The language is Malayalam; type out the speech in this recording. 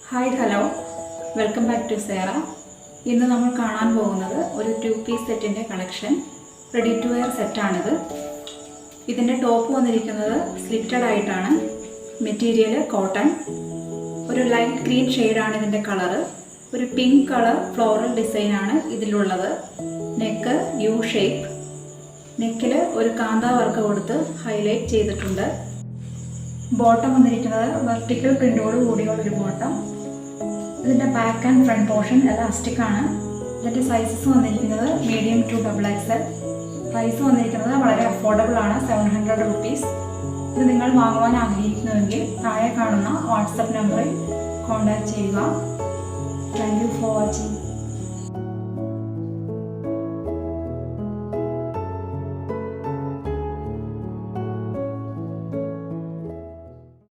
Hi hello welcome back to സേറ. ഇന്ന് നമ്മൾ കാണാൻ പോകുന്നത് ഒരു 2-piece സെറ്റിൻ്റെ കളക്ഷൻ, റെഡി ടു വെയർ സെറ്റാണിത്. ഇതിൻ്റെ ടോപ്പ് വന്നിരിക്കുന്നത് സ്ലിറ്റഡ് ആയിട്ടാണ്. Material cotton. ഒരു ലൈറ്റ് ഗ്രീൻ ഷെയ്ഡാണ് ഇതിൻ്റെ കളറ്. ഒരു പിങ്ക് കളർ ഫ്ലോറൽ ഡിസൈനാണ് ഇതിലുള്ളത്. Neck U shape. നെക്കിൽ ഒരു കാന്താ വർക്ക് കൊടുത്ത് ഹൈലൈറ്റ് ചെയ്തിട്ടുണ്ട്. ബോട്ടം വന്നിരിക്കുന്നത് വെർട്ടിക്കൽ പ്രിൻ്റോട് കൂടിയുള്ളൊരു ബോട്ടം. ഇതിൻ്റെ back and front portion elastic ആണ്. ഇതിൻ്റെ സൈസസ് വന്നിരിക്കുന്നത് മീഡിയം ടു XXL. പ്രൈസ് വന്നിരിക്കുന്നത് വളരെ അഫോർഡബിൾ ആണ്, 700 rupees. ഇത് നിങ്ങൾ വാങ്ങുവാൻ ആഗ്രഹിക്കുന്നുവെങ്കിൽ താഴെ കാണുന്ന വാട്സപ്പ് നമ്പറിൽ കോൺടാക്റ്റ് ചെയ്യുക. Thank you for watching.